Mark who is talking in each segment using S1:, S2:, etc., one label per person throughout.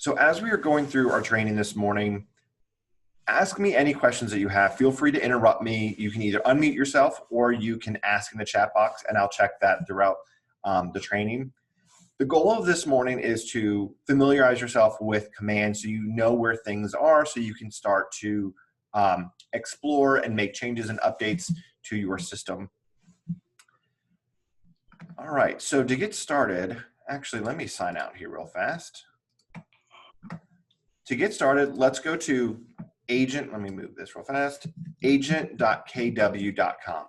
S1: So as we are going through our training this morning, ask me any questions that you have. Feel free to interrupt me. You can either unmute yourself or you can ask in the chat box, and I'll check that throughout the training. The goal of this morning is to familiarize yourself with Command so you know where things are, so you can start to explore and make changes and updates to your system. All right, so to get started, actually, let me sign out here real fast. To get started, let's go to agent, let me move this real fast, agent.kw.com.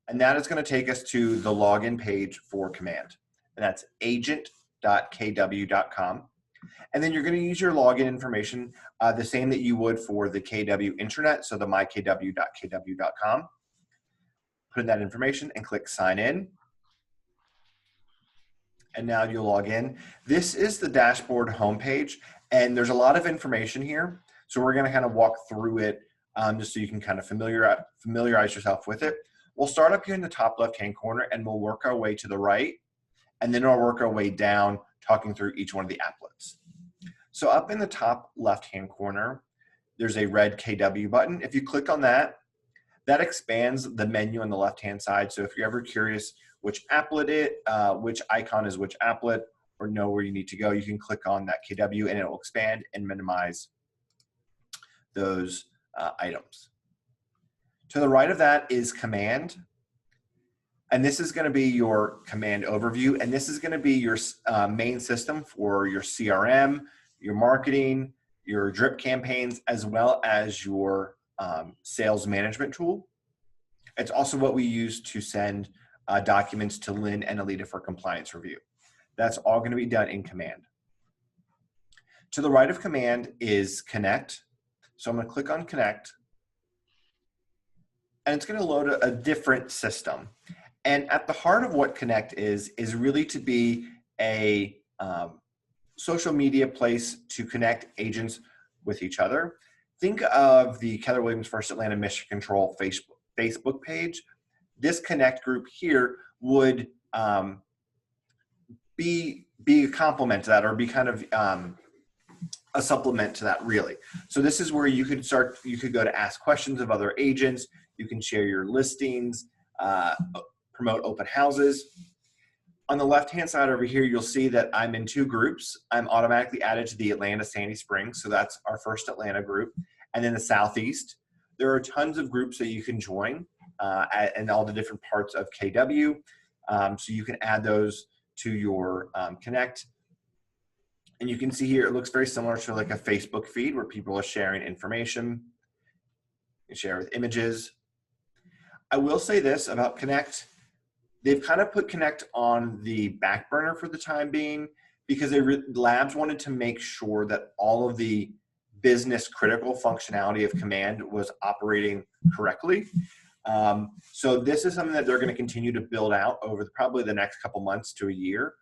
S1: And that is going to take us to the login page for Command. And that's agent.kw.com. And then you're going to use your login information, the same that you would for the KW intranet, so the mykw.kw.com. Put in that information and click sign in. And now you'll log in. This is the dashboard homepage, and there's a lot of information here. So we're going to kind of walk through it just so you can kind of familiarize yourself with it. We'll start up here in the top left-hand corner, and we'll work our way to the right, and then we'll work our way down, talking through each one of the applets. So up in the top left-hand corner, there's a red KW button. If you click on that, that expands the menu on the left-hand side. So if you're ever curious which applet which icon is which applet, or know where you need to go, you can click on that KW and it will expand and minimize those items. To the right of that is Command. And this is going to be your Command overview. And this is going to be your main system for your CRM, your marketing, your drip campaigns, as well as your sales management tool. It's also what we use to send documents to Lynn and Alita for compliance review. That's all going to be done in Command. To the right of Command is Connect. So I'm going to click on Connect. And it's going to load a different system. And at the heart of what Connect is really to be a social media place to connect agents with each other. Think of the Keller Williams First Atlanta Mission Control Facebook page. This Connect group here would be a complement to that, or be kind of a supplement to that, really. So this is where you could go to ask questions of other agents. You can share your listings, promote open houses. On the left-hand side over here, you'll see that I'm in two groups. I'm automatically added to the Atlanta Sandy Springs, so that's our first Atlanta group. And then the Southeast. There are tons of groups that you can join and all the different parts of KW. So you can add those to your Connect. And you can see here, it looks very similar to like a Facebook feed where people are sharing information. You share with images. I will say this about Connect. They've kind of put Connect on the back burner for the time being because labs wanted to make sure that all of the business critical functionality of Command was operating correctly. So this is something that they're going to continue to build out over probably the next couple months to a year.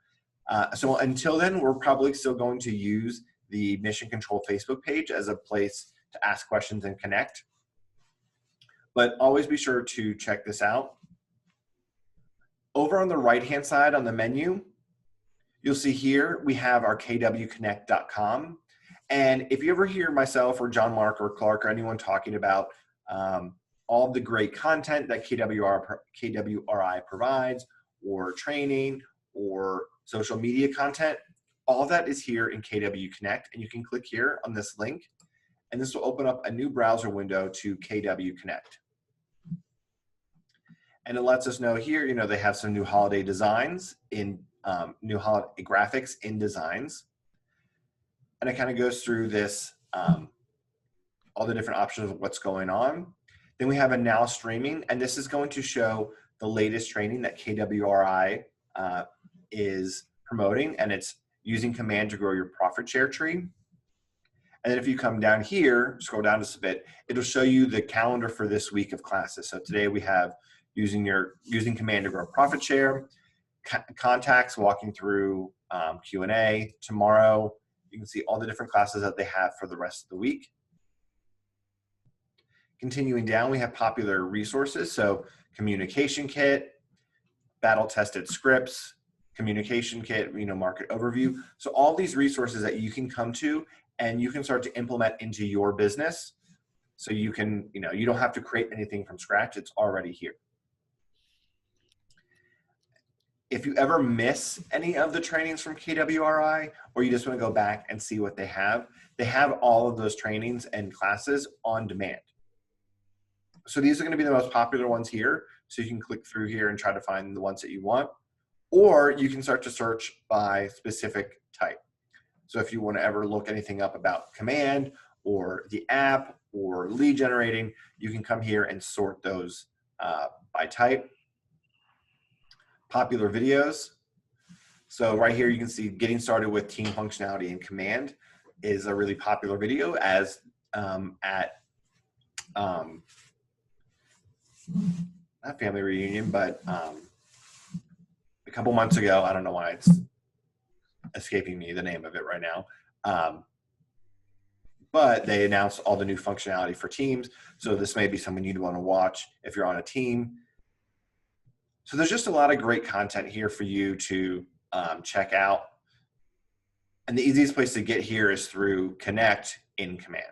S1: So until then, we're probably still going to use the Mission Control Facebook page as a place to ask questions and connect. But always be sure to check this out. Over on the right-hand side on the menu, you'll see here we have our kwconnect.com. And if you ever hear myself or John Mark or Clark or anyone talking about all of the great content that KWRI provides, or training, or social media content, all of that is here in KW Connect. And you can click here on this link, and this will open up a new browser window to KW Connect. And it lets us know here, you know, they have some new holiday designs in new holiday graphics in designs. And it kind of goes through this, all the different options of what's going on. Then we have a now streaming, and this is going to show the latest training that KWRI is promoting, and it's using Command to grow your profit share tree. And then if you come down here, scroll down just a bit, it'll show you the calendar for this week of classes. So today we have using Command to grow profit share, contacts, walking through Q&A. Tomorrow, you can see all the different classes that they have for the rest of the week. Continuing down, we have popular resources. So communication kit, battle-tested scripts, communication kit, market overview. So all these resources that you can come to and you can start to implement into your business. So you can, you don't have to create anything from scratch. It's already here. If you ever miss any of the trainings from KWRI, or you just want to go back and see what they have all of those trainings and classes on demand. So these are going to be the most popular ones here. So you can click through here and try to find the ones that you want, or you can start to search by specific type. So if you want to ever look anything up about Command or the app or lead generating, you can come here and sort those by type. Popular videos. So right here you can see getting started with team functionality in Command is a really popular video, as at not family reunion, but a couple months ago, I don't know why it's escaping me the name of it right now, but they announced all the new functionality for teams. So this may be something you'd want to watch if you're on a team. So there's just a lot of great content here for you to check out. And the easiest place to get here is through Connect in Command.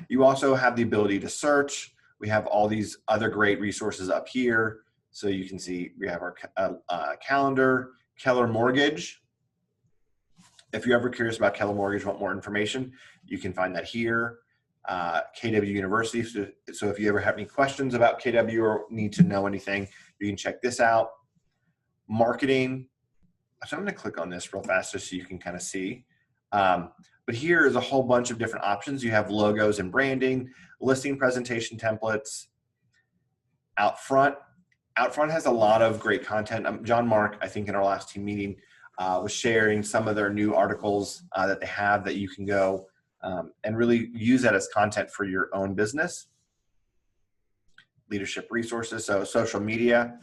S1: You also have the ability to search. We have all these other great resources up here. So you can see we have our calendar, Keller Mortgage. If you're ever curious about Keller Mortgage, want more information, you can find that here. KW University. So if you ever have any questions about KW or need to know anything, you can check this out. Marketing. So I'm going to click on this real fast just so you can kind of see. But here is a whole bunch of different options. You have logos and branding, listing presentation templates. Out front has a lot of great content. John Mark, I think in our last team meeting, was sharing some of their new articles that they have that you can go and really use that as content for your own business. Leadership resources, so social media,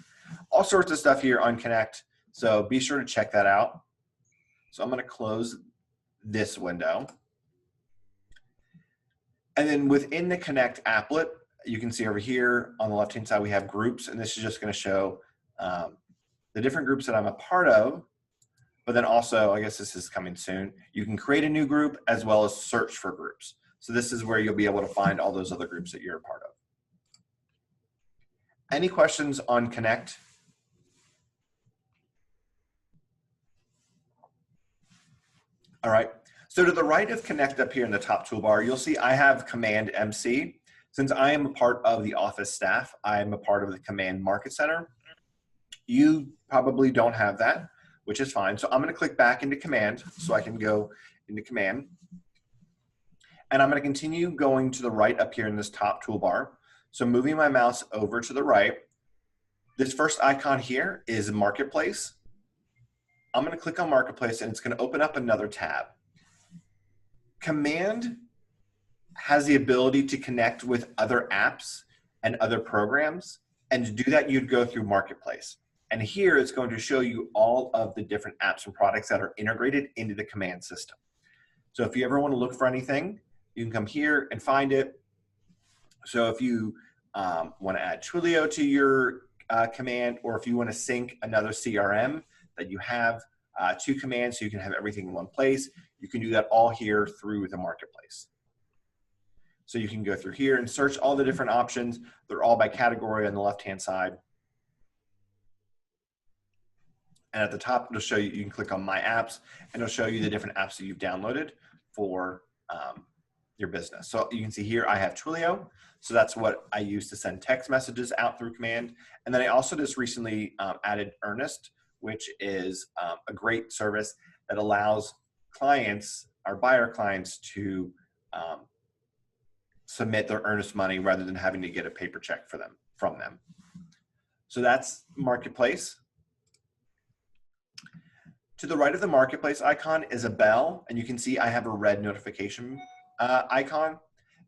S1: all sorts of stuff here on Connect. So be sure to check that out. So I'm going to close this window. And then within the Connect applet, you can see over here on the left-hand side, we have groups, and this is just going to show the different groups that I'm a part of. But then also, I guess this is coming soon, you can create a new group as well as search for groups. So this is where you'll be able to find all those other groups that you're a part of. Any questions on Connect? All right, so to the right of Connect up here in the top toolbar, you'll see I have Command MC. Since I am a part of the office staff, I am a part of the Command Market Center. You probably don't have that, which is fine. So I'm going to click back into Command so I can go into Command. And I'm going to continue going to the right up here in this top toolbar. So moving my mouse over to the right, this first icon here is Marketplace. I'm going to click on Marketplace and it's going to open up another tab. Command has the ability to connect with other apps and other programs. And to do that, you'd go through Marketplace. And here it's going to show you all of the different apps and products that are integrated into the Command system. So if you ever want to look for anything, you can come here and find it. So if you want to add Twilio to your Command, or if you want to sync another CRM that you have to Command so you can have everything in one place, you can do that all here through the Marketplace. So you can go through here and search all the different options. They're all by category on the left-hand side. And at the top, it'll show you, you can click on My Apps, and it'll show you the different apps that you've downloaded for your business. So you can see here, I have Twilio. So that's what I use to send text messages out through Command. And then I also just recently added Earnest, which is a great service that allows clients, our buyer clients, to submit their earnest money rather than having to get a paper check from them. So that's Marketplace. To the right of the Marketplace icon is a bell, and you can see I have a red notification icon.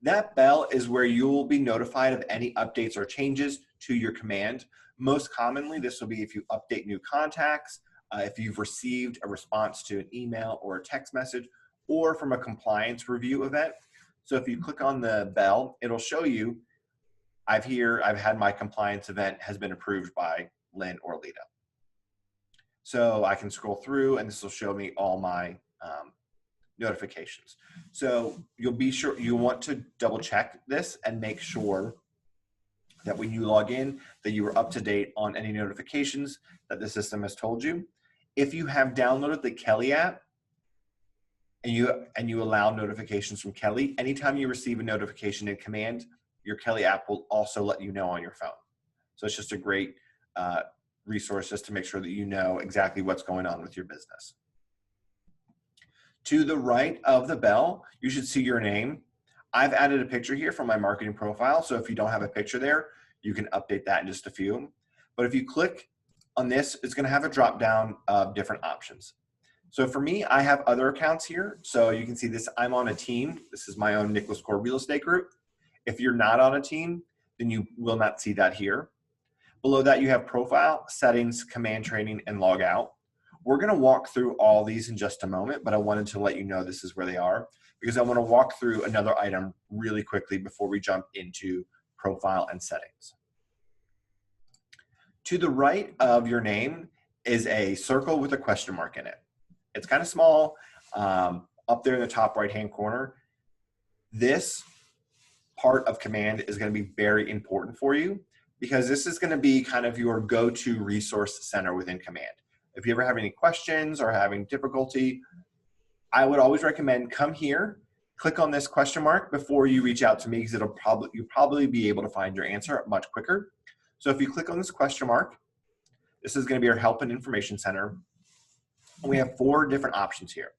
S1: That bell is where you will be notified of any updates or changes to your Command. Most commonly, this will be if you update new contacts, if you've received a response to an email or a text message, or from a compliance review event. So if you click on the bell, it'll show you, I've had my compliance event has been approved by Lynn or Lita. So I can scroll through and this will show me all my notifications. So you'll want to double check this and make sure that when you log in, that you are up to date on any notifications that the system has told you. If you have downloaded the Kelly app and you allow notifications from Kelly, anytime you receive a notification in Command, your Kelly app will also let you know on your phone. So it's just a great resource just to make sure that you know exactly what's going on with your business. To the right of the bell, you should see your name. I've added a picture here from my marketing profile, so if you don't have a picture there, you can update that in just a few. But if you click on this, it's going to have a drop down of different options. So for me, I have other accounts here. So you can see this, I'm on a team. This is my own Nicholas Core Real Estate Group. If you're not on a team, then you will not see that here. Below that, you have profile, settings, command training, and log out. We're going to walk through all these in just a moment, but I wanted to let you know this is where they are because I want to walk through another item really quickly before we jump into profile and settings. To the right of your name is a circle with a question mark in it. It's kind of small, up there in the top right-hand corner. This part of Command is going to be very important for you because this is going to be kind of your go-to resource center within Command. If you ever have any questions or having difficulty, I would always recommend come here, click on this question mark before you reach out to me because you'll probably be able to find your answer much quicker. So if you click on this question mark, this is going to be our help and information center. We have 4 different options here.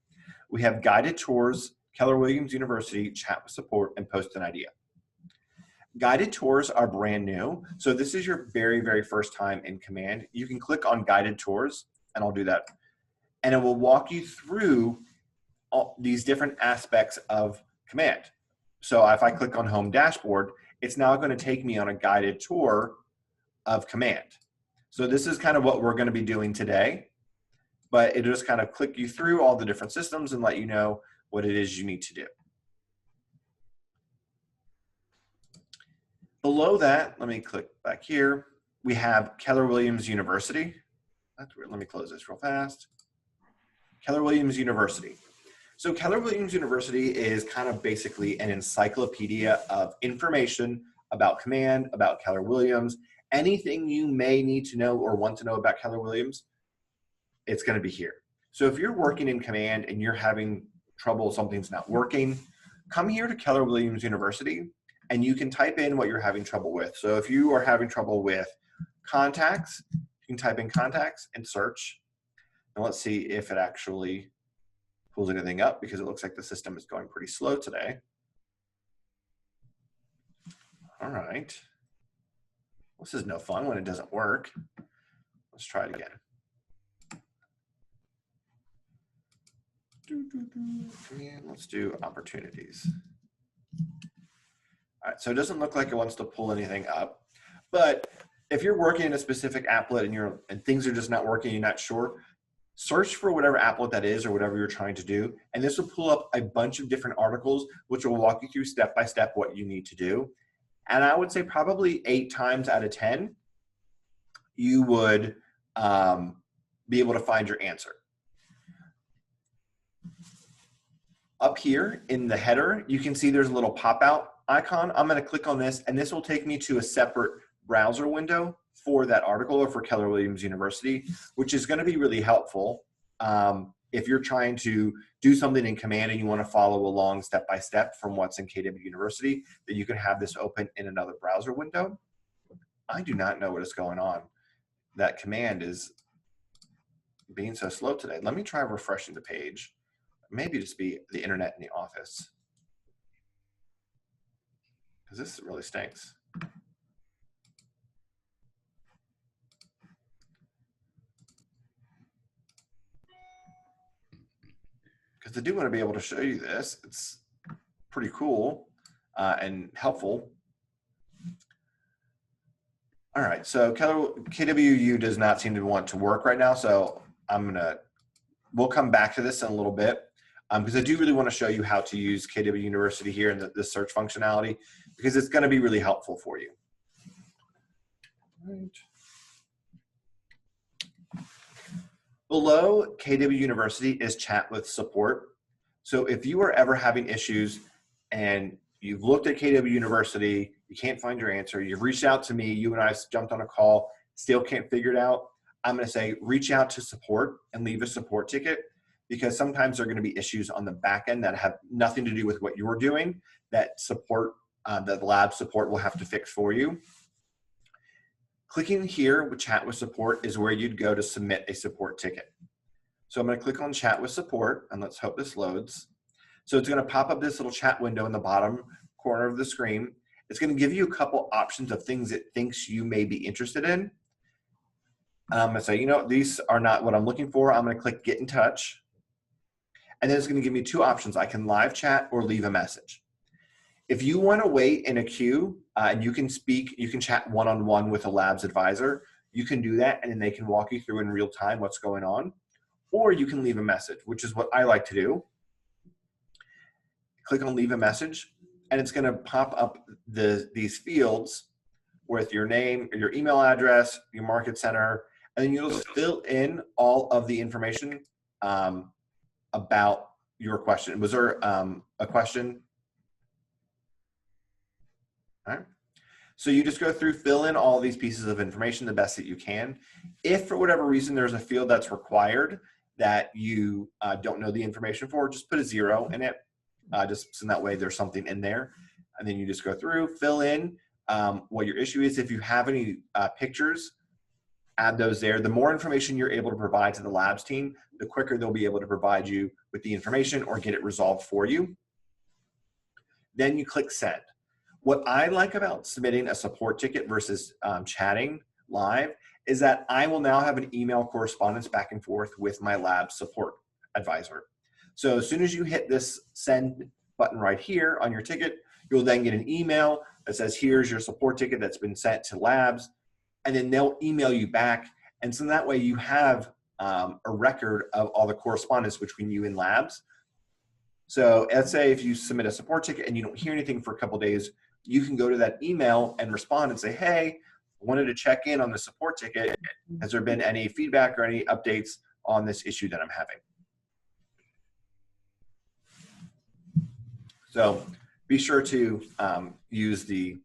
S1: We have guided tours, Keller Williams University, chat with support, and post an idea. Guided tours are brand new. So this is your very, very first time in Command. You can click on guided tours, and I'll do that. And it will walk you through all these different aspects of Command. So if I click on Home Dashboard, it's now going to take me on a guided tour of Command. So this is kind of what we're going to be doing today, but it'll just kind of click you through all the different systems and let you know what it is you need to do. Below that, let me click back here. We have Keller Williams University. Let me close this real fast. Keller Williams University. So Keller Williams University is kind of basically an encyclopedia of information about Command, about Keller Williams, anything you may need to know or want to know about Keller Williams, it's going to be here. So if you're working in Command and you're having trouble, something's not working, come here to Keller Williams University and you can type in what you're having trouble with. So if you are having trouble with contacts, you can type in contacts and search. And let's see if it actually pulls anything up because it looks like the system is going pretty slow today. All right. This is no fun when it doesn't work. Let's try it again. And let's do opportunities. All right, so it doesn't look like it wants to pull anything up, but if you're working in a specific applet and things are just not working, you're not sure, search for whatever applet that is or whatever you're trying to do, and this will pull up a bunch of different articles which will walk you through step by step what you need to do. And I would say probably 8 times out of 10, you would be able to find your answer. Up here in the header, you can see there's a little pop-out icon. I'm going to click on this, and this will take me to a separate browser window for that article or for Keller Williams University, which is going to be really helpful if you're trying to do something in Command and you want to follow along step by step from what's in KW University, that you can have this open in another browser window. I do not know what is going on. That Command is being so slow today. Let me try refreshing the page. Maybe just be the internet in the office, because this really stinks. Because I do want to be able to show you this. It's pretty cool and helpful. All right, so KWU does not seem to want to work right now, so we'll come back to this in a little bit because I do really want to show you how to use KW University here in the search functionality, because it's going to be really helpful for you. Right. Below KW University is chat with support. So if you are ever having issues and you've looked at KW University, you can't find your answer, you've reached out to me, you and I jumped on a call, still can't figure it out, I'm going to say reach out to support and leave a support ticket, because sometimes there are going to be issues on the back end that have nothing to do with what you're doing that support, that the lab support will have to fix for you. Clicking here with chat with support is where you'd go to submit a support ticket. So I'm going to click on chat with support, and let's hope this loads. So it's going to pop up this little chat window in the bottom corner of the screen. It's going to give you a couple options of things it thinks you may be interested in. I'm going to say, you know, these are not what I'm looking for. I'm going to click get in touch. And then it's going to give me two options. I can live chat or leave a message. If you want to wait in a queue and you can speak, you can chat one-on-one with a lab's advisor, you can do that, and then they can walk you through in real time what's going on. Or you can leave a message, which is what I like to do. Click on leave a message, and it's going to pop up these fields with your name, your email address, your market center, and then you'll fill in all of the information about your question. Was there a question? All right. So you just go through, fill in all these pieces of information the best that you can. If for whatever reason there's a field that's required that you don't know the information for, just put a 0 in it, just so that way there's something in there. And then you just go through, fill in what your issue is. If you have any pictures, add those there. The more information you're able to provide to the labs team, the quicker they'll be able to provide you with the information or get it resolved for you. Then you click send. What I like about submitting a support ticket versus chatting live is that I will now have an email correspondence back and forth with my lab support advisor. So as soon as you hit this send button right here on your ticket, you'll then get an email that says, here's your support ticket that's been sent to labs, and then they'll email you back. And so that way you have a record of all the correspondence between you and labs. So let's say if you submit a support ticket and you don't hear anything for a couple of days, you can go to that email and respond and say, hey, I wanted to check in on the support ticket. Has there been any feedback or any updates on this issue that I'm having? So be sure to use the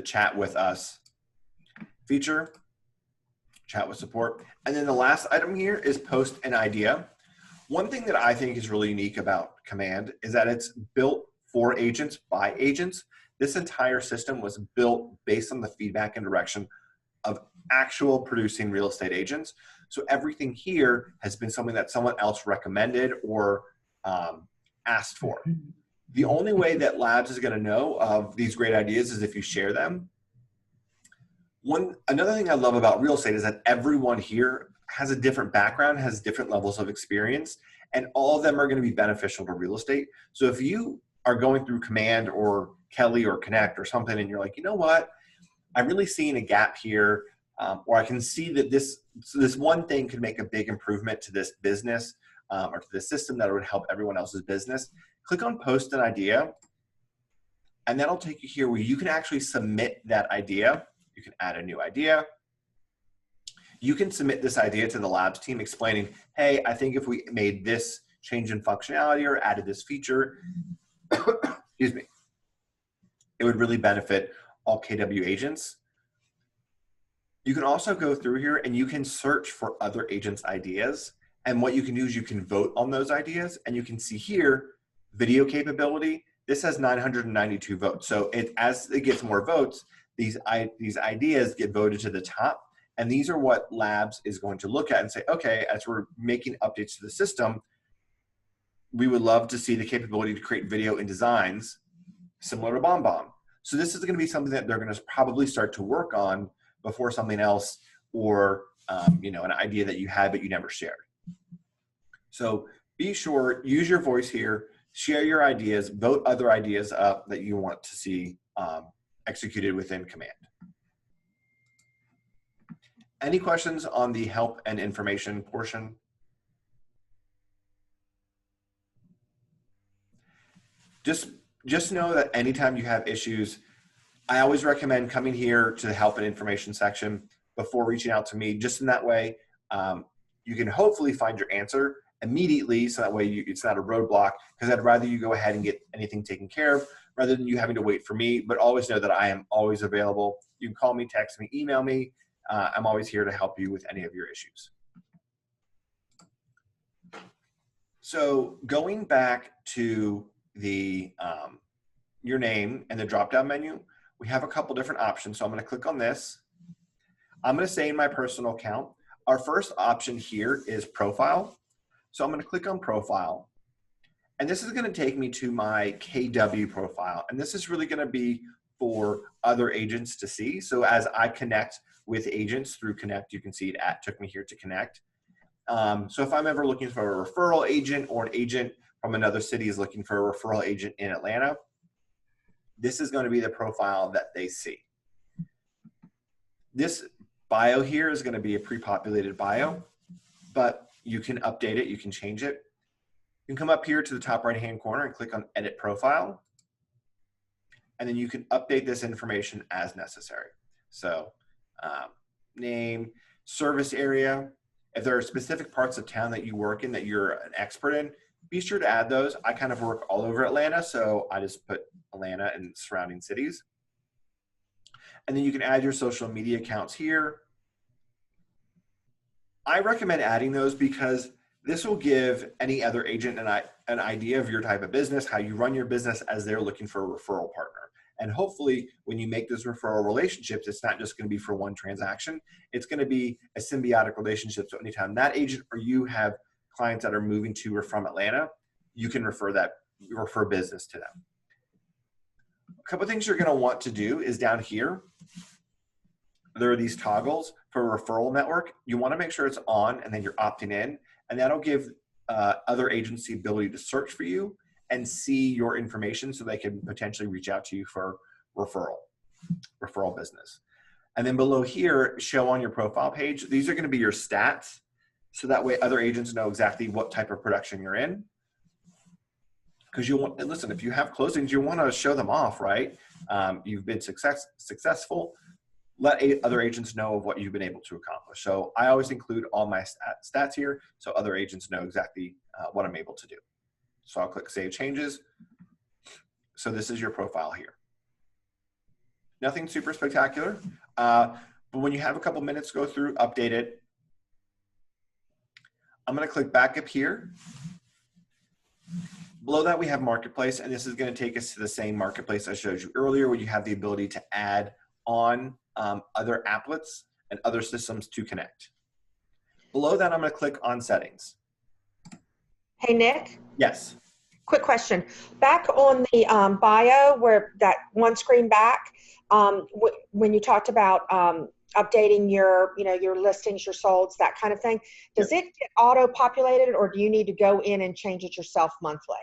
S1: chat with us feature, chat with support. And then the last item here is post an idea. One thing that I think is really unique about Command is that it's built for agents by agents. This entire system was built based on the feedback and direction of actual producing real estate agents. So everything here has been something that someone else recommended or asked for. The only way that labs is going to know of these great ideas is if you share them. Another thing I love about real estate is that everyone here has a different background, has different levels of experience, and all of them are going to be beneficial to real estate. So if you are going through Command or Kelly or Connect or something, and you're like, you know what, I'm really seeing a gap here, or I can see that this one thing could make a big improvement to this business or to the system that would help everyone else's business, click on post an idea, and that'll take you here where you can actually submit that idea. You can add a new idea. You can submit this idea to the labs team explaining, hey, I think if we made this change in functionality or added this feature, excuse me, it would really benefit all KW agents. You can also go through here and you can search for other agents' ideas. And what you can do is you can vote on those ideas, and you can see here, video capability. This has 992 votes. So as it gets more votes, these ideas get voted to the top. And these are what labs is going to look at and say, okay, as we're making updates to the system, we would love to see the capability to create video and designs similar to BombBomb. So this is going to be something that they're going to probably start to work on before something else, or you know, an idea that you had but you never shared. So be sure, use your voice here, share your ideas, vote other ideas up that you want to see executed within Command. Any questions on the help and information portion? Just know that anytime you have issues, I always recommend coming here to the help and information section before reaching out to me. Just in that way, you can hopefully find your answer immediately, so that way it's not a roadblock, because I'd rather you go ahead and get anything taken care of rather than you having to wait for me. But always know that I am always available. You can call me, text me, email me. I'm always here to help you with any of your issues. So going back to the your name and the drop-down menu, we have a couple different options. So I'm going to click on this. I'm going to say in my personal account, our first option here is profile. So I'm going to click on profile. And this is going to take me to my KW profile. And this is really going to be for other agents to see. So as I connect with agents through Connect, you can see it took me here to Connect. So if I'm ever looking for a referral agent, or an agent from another city is looking for a referral agent in Atlanta, this is going to be the profile that they see. This bio here is going to be a pre-populated bio, but you can update it, you can change it. You can come up here to the top right-hand corner and click on Edit Profile, and then you can update this information as necessary. So name, service area. If there are specific parts of town that you work in that you're an expert in, be sure to add those. I kind of work all over Atlanta, so I just put Atlanta and surrounding cities. And then you can add your social media accounts here. I recommend adding those because this will give any other agent an idea of your type of business, how you run your business, as they're looking for a referral partner. And hopefully when you make those referral relationships, it's not just going to be for one transaction. It's going to be a symbiotic relationship. So anytime that agent or you have clients that are moving to or from Atlanta, you can refer business to them. A couple of things you're going to want to do is down here, there are these toggles for referral network. You want to make sure it's on, and then you're opting in, and that'll give other agents the ability to search for you and see your information, so they can potentially reach out to you for referral business. And then below here, show on your profile page, these are going to be your stats, so that way other agents know exactly what type of production you're in. Because you want, listen, if you have closings, you want to show them off, right? You've been successful. Let other agents know of what you've been able to accomplish. So I always include all my stats here, so other agents know exactly what I'm able to do. So I'll click Save Changes. So this is your profile here. Nothing super spectacular, but when you have a couple minutes, go through, update it. I'm going to click back up here. Below that, we have Marketplace, and this is going to take us to the same Marketplace I showed you earlier, where you have the ability to add on other applets and other systems to connect. Below that, I'm going to click on Settings.
S2: Hey, Nick?
S1: Yes.
S2: Quick question. Back on the bio, where that one screen back, when you talked about updating your, your listings, your solds, that kind of thing, does it get auto-populated, or do you need to go in and change it yourself monthly?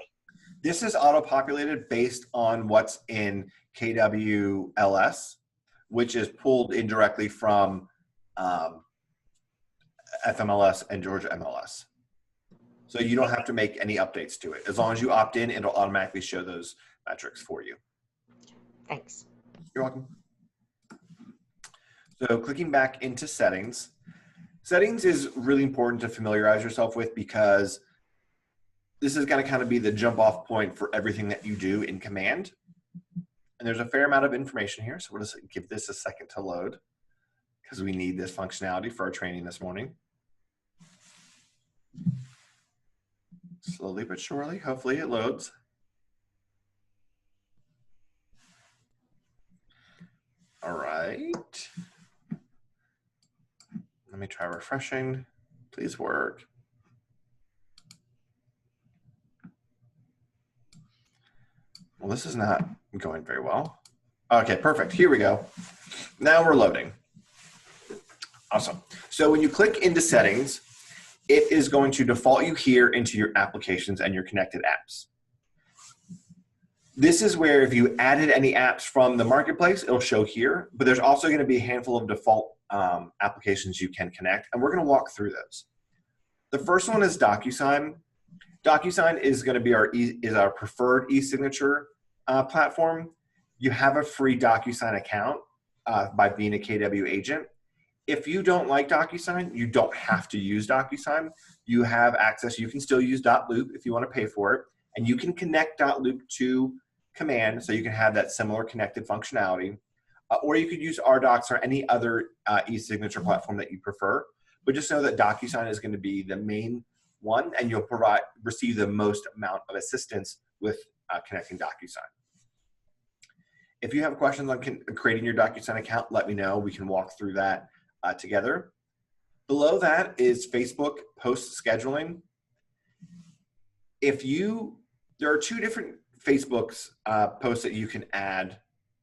S1: This is auto-populated based on what's in KWLS, which is pulled indirectly from FMLS and Georgia MLS. So you don't have to make any updates to it. As long as you opt in, it'll automatically show those metrics for you.
S2: Thanks.
S1: You're welcome. So clicking back into settings. Settings is really important to familiarize yourself with, because this is going to kind of be the jump off point for everything that you do in Command. And there's a fair amount of information here. So we'll just give this a second to load, because we need this functionality for our training this morning. Slowly but surely, hopefully it loads. All right. Let me try refreshing. Please work. Well, this is not going very well. Okay, perfect. Here we go. Now we're loading. Awesome. So when you click into settings, it is going to default you here into your applications and your connected apps. This is where if you added any apps from the marketplace, it'll show here, but there's also going to be a handful of default applications you can connect, and we're going to walk through those. The first one is DocuSign. DocuSign is going to be our preferred e-signature platform. You have a free DocuSign account by being a KW agent. If you don't like DocuSign, you don't have to use DocuSign. You have access. You can still use .loop if you want to pay for it. And you can connect .loop to Command so you can have that similar connected functionality. Or you could use RDocs or any other e-signature platform that you prefer. But just know that DocuSign is going to be the main one, and you'll receive the most amount of assistance with connecting DocuSign. If you have questions on creating your DocuSign account, let me know. We can walk through that together. Below that is Facebook post scheduling. There are two different Facebook's posts that you can add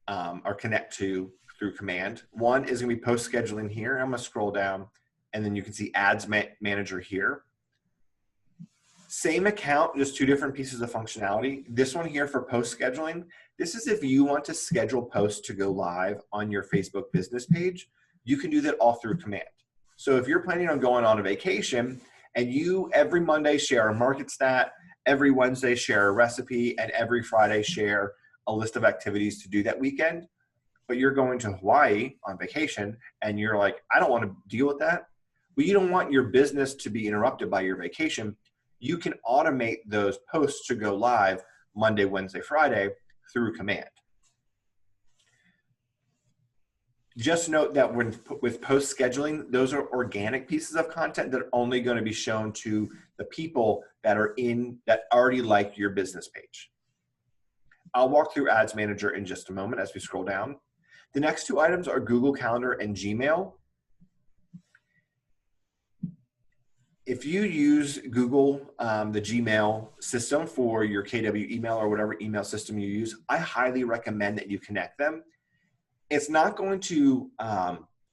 S1: or connect to through Command. One is going to be post scheduling here. I'm going to scroll down, and then you can see Ads Manager here. Same account, just two different pieces of functionality. This one here for post scheduling. This is if you want to schedule posts to go live on your Facebook business page. You can do that all through Command. So if you're planning on going on a vacation and you every Monday share a market stat, every Wednesday share a recipe, and every Friday share a list of activities to do that weekend, but you're going to Hawaii on vacation and you're like, I don't want to deal with that. Well, you don't want your business to be interrupted by your vacation. You can automate those posts to go live Monday, Wednesday, Friday through Command. Just note that with post scheduling, those are organic pieces of content that are only going to be shown to the people that already like your business page. I'll walk through Ads Manager in just a moment as we scroll down. The next two items are Google Calendar and Gmail. If you use Google, the Gmail system for your KW email or whatever email system you use, I highly recommend that you connect them. It's not going to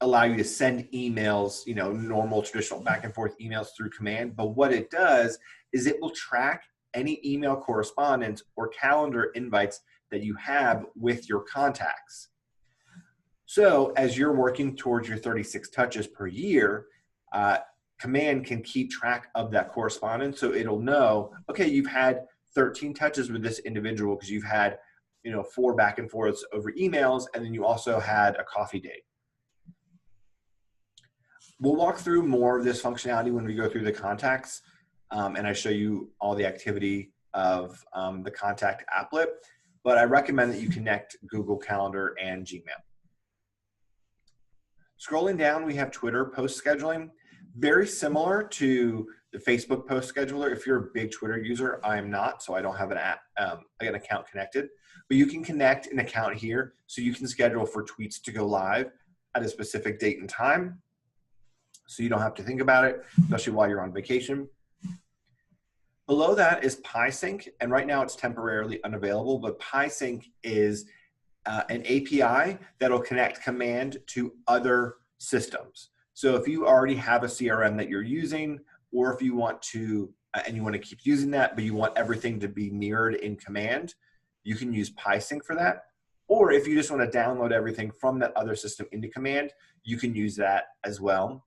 S1: allow you to send emails, normal, traditional back and forth emails through Command, but what it does is it will track any email correspondence or calendar invites that you have with your contacts. So as you're working towards your 36 touches per year, Command can keep track of that correspondence. So it'll know, okay, you've had 13 touches with this individual because you've had 4 back and forths over emails, and then you also had a coffee date. We'll walk through more of this functionality when we go through the contacts, and I show you all the activity of the contact applet, but I recommend that you connect Google Calendar and Gmail. Scrolling down, we have Twitter post scheduling. Very similar to the Facebook post scheduler. If you're a big Twitter user, I am not, so I don't have an account connected. But you can connect an account here so you can schedule for tweets to go live at a specific date and time. So you don't have to think about it, especially while you're on vacation. Below that is PieSync, and right now it's temporarily unavailable, but PieSync is an API that'll connect Command to other systems. So if you already have a CRM that you're using, or if you want to, and you want to keep using that, but you want everything to be mirrored in Command, you can use PieSync for that. Or if you just want to download everything from that other system into Command, you can use that as well.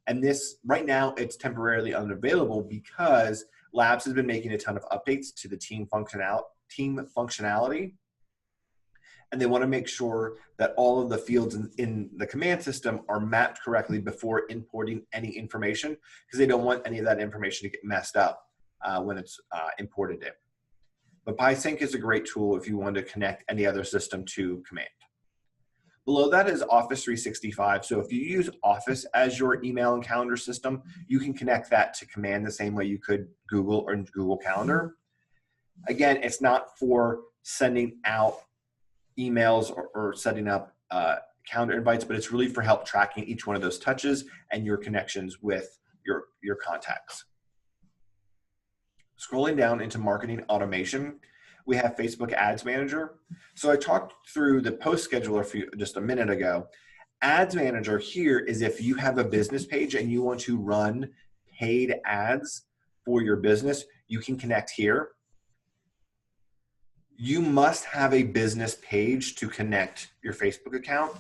S1: And this, right now, it's temporarily unavailable because Labs has been making a ton of updates to the team functionality. And they want to make sure that all of the fields in the command system are mapped correctly before importing any information, because they don't want any of that information to get messed up when it's imported in. But PieSync is a great tool if you want to connect any other system to Command. Below that is Office 365. So if you use Office as your email and calendar system, you can connect that to Command the same way you could Google or Google Calendar. Again, it's not for sending out emails or setting up calendar invites, but it's really for help tracking each one of those touches and your connections with your contacts. Scrolling down into marketing automation, we have Facebook Ads Manager. So I talked through the post scheduler just a minute ago. Ads Manager here is if you have a business page and you want to run paid ads for your business, you can connect here. You must have a business page to connect your Facebook account.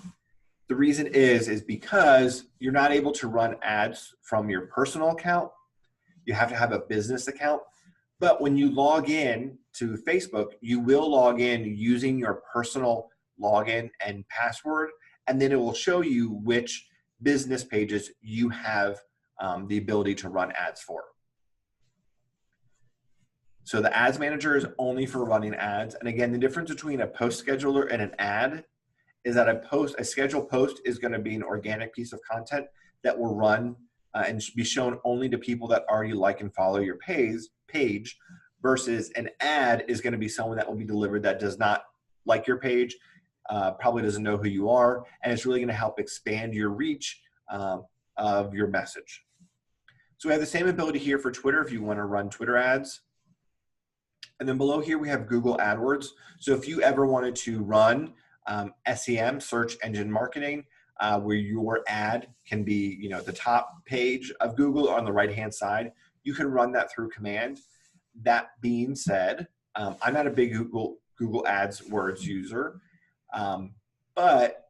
S1: The reason is because you're not able to run ads from your personal account. You have to have a business account. But when you log in to Facebook, you will log in using your personal login and password, and then it will show you which business pages you have the ability to run ads for. So the ads manager is only for running ads. And again, the difference between a post scheduler and an ad is that a scheduled post is going to be an organic piece of content that will run and be shown only to people that already like and follow your page, versus an ad is going to be someone that will be delivered that does not like your page, probably doesn't know who you are, and it's really going to help expand your reach of your message. So we have the same ability here for Twitter if you want to run Twitter ads. And then below here we have Google AdWords. So if you ever wanted to run SEM, search engine marketing, where your ad can be, the top page of Google on the right-hand side, you can run that through command. That being said, I'm not a big Google AdWords user, but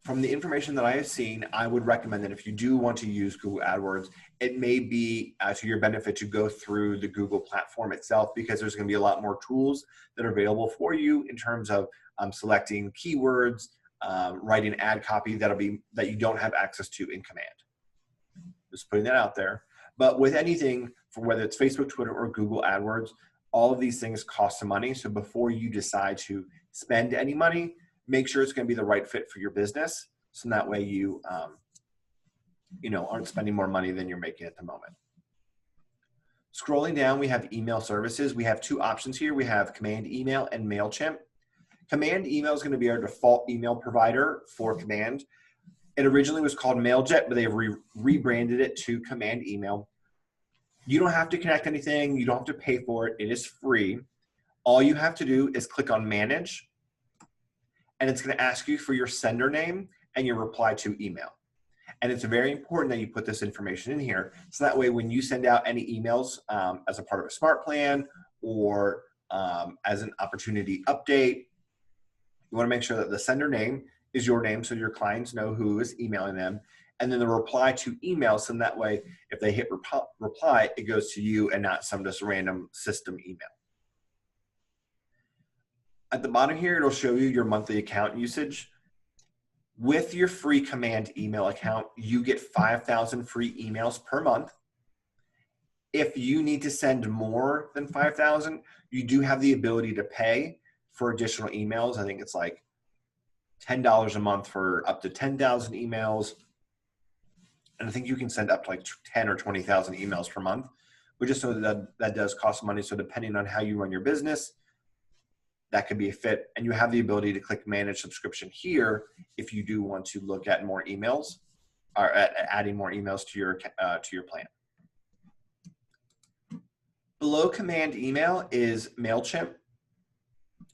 S1: from the information that I have seen, I would recommend that if you do want to use Google AdWords, it may be to your benefit to go through the Google platform itself, because there's going to be a lot more tools that are available for you in terms of selecting keywords, writing ad copy that you don't have access to in command. Just putting that out there. But with anything, for whether it's Facebook, Twitter, or Google AdWords, all of these things cost some money. So before you decide to spend any money, make sure it's going to be the right fit for your business. So that way you, aren't spending more money than you're making at the moment. Scrolling down, we have email services. We have two options here. We have Command Email and MailChimp. Command Email is going to be our default email provider for Command. It originally was called MailJet, but they've rebranded it to Command Email. You don't have to connect anything. You don't have to pay for it. It is free. All you have to do is click on Manage, and it's going to ask you for your sender name and your reply to email. And it's very important that you put this information in here, so that way when you send out any emails as a part of a smart plan or as an opportunity update, you want to make sure that the sender name is your name so your clients know who is emailing them, and then the reply to email, so that way if they hit reply, it goes to you and not some just random system email. At the bottom here, it'll show you your monthly account usage. With your free Command Email account, you get 5,000 free emails per month. If you need to send more than 5,000, you do have the ability to pay for additional emails. I think it's like $10 a month for up to 10,000 emails. And I think you can send up to like 10 or 20,000 emails per month. But just so that does cost money. So depending on how you run your business, that could be a fit. And you have the ability to click Manage Subscription here if you do want to look at more emails or at adding more emails to your plan. Below Command Email is MailChimp.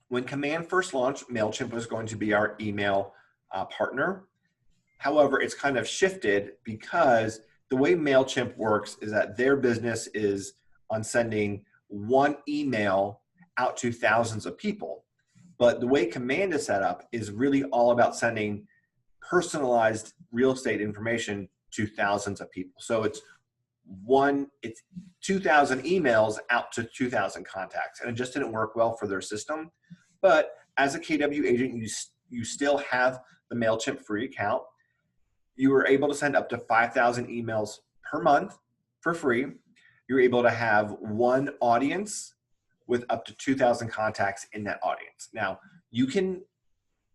S1: When Command first launched, MailChimp was going to be our email partner. However, it's kind of shifted because the way MailChimp works is that their business is on sending one email out to thousands of people. But the way Command is set up is really all about sending personalized real estate information to thousands of people. So it's 2,000 emails out to 2,000 contacts, and it just didn't work well for their system. But as a KW agent, you still have the MailChimp free account. You were able to send up to 5,000 emails per month for free. You're able to have one audience with up to 2,000 contacts in that audience. Now, you can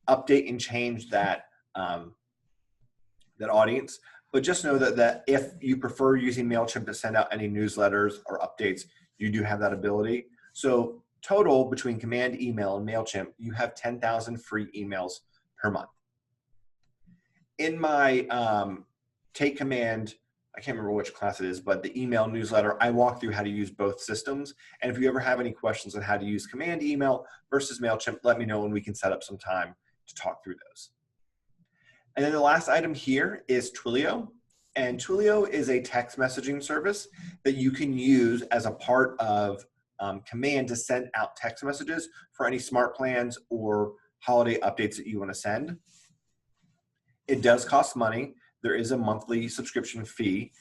S1: update and change that, that audience, but just know that if you prefer using MailChimp to send out any newsletters or updates, you do have that ability. So total between Command Email and MailChimp, you have 10,000 free emails per month. In my Take Command, I can't remember which class it is, but the email newsletter, I walk through how to use both systems. And if you ever have any questions on how to use Command Email versus MailChimp, let me know and we can set up some time to talk through those. And then the last item here is Twilio. And Twilio is a text messaging service that you can use as a part of Command to send out text messages for any smart plans or holiday updates that you want to send. It does cost money. There is a monthly subscription fee.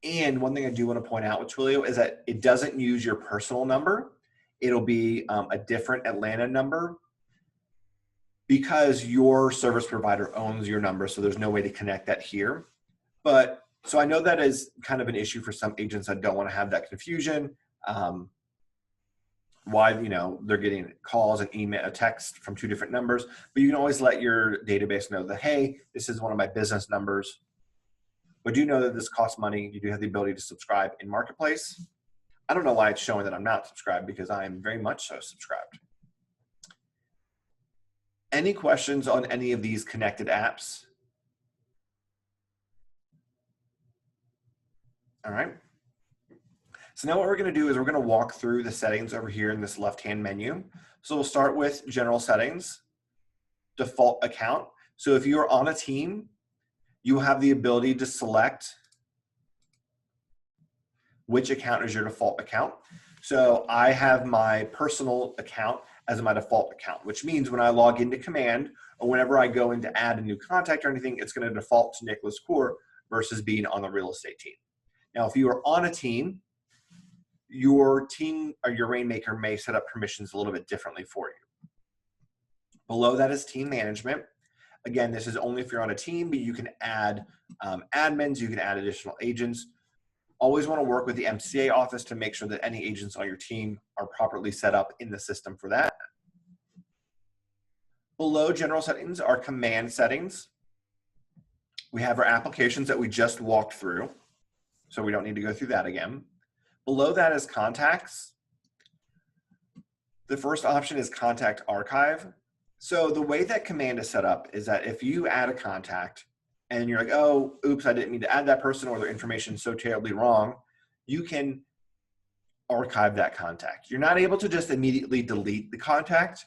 S1: And one thing I do want to point out with Twilio is that it doesn't use your personal number. It'll be a different Atlanta number, because your service provider owns your number, so there's no way to connect that here. But so I know that is kind of an issue for some agents that don't want to have that confusion. Why, they're getting calls and email, a text from 2 different numbers, but you can always let your database know that, hey, this is one of my business numbers, but do know that this costs money. You do have the ability to subscribe in Marketplace. I don't know why it's showing that I'm not subscribed, because I am very much so subscribed. Any questions on any of these connected apps? All right. So now what we're going to do is we're going to walk through the settings over here in this left-hand menu. So we'll start with general settings, default account. So if you're on a team, you have the ability to select which account is your default account. So I have my personal account as my default account, which means when I log into Command or whenever I go in to add a new contact or anything, it's going to default to Nicholas Core versus being on the real estate team. Now, if you are on a team, your team or your Rainmaker may set up permissions a little bit differently for you. Below that is team management. Again, this is only if you're on a team, but you can add admins, you can add additional agents. Always want to work with the MCA office to make sure that any agents on your team are properly set up in the system for that. Below general settings are command settings. We have our applications that we just walked through, so we don't need to go through that again. Below that is contacts. The first option is contact archive. So the way that command is set up is that if you add a contact and you're like, oh, oops, I didn't mean to add that person, or their information is so terribly wrong, you can archive that contact. You're not able to just immediately delete the contact.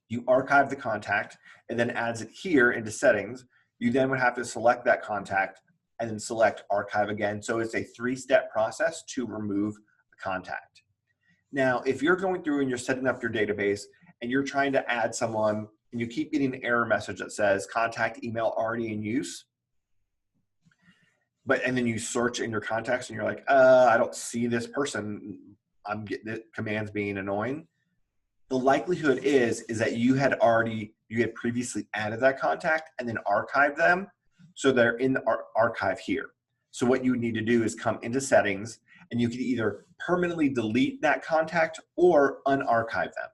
S1: You archive the contact and then adds it here into settings. You then would have to select that contact and then select archive again. So it's a 3-step process to remove the contact. Now, if you're going through and you're setting up your database and you're trying to add someone and you keep getting an error message that says contact email already in use, and then you search in your contacts and you're like, I don't see this person, I'm getting the commands being annoying. The likelihood is that you had previously added that contact and then archived them. So they're in the archive here. So what you would need to do is come into settings and you can either permanently delete that contact or unarchive them.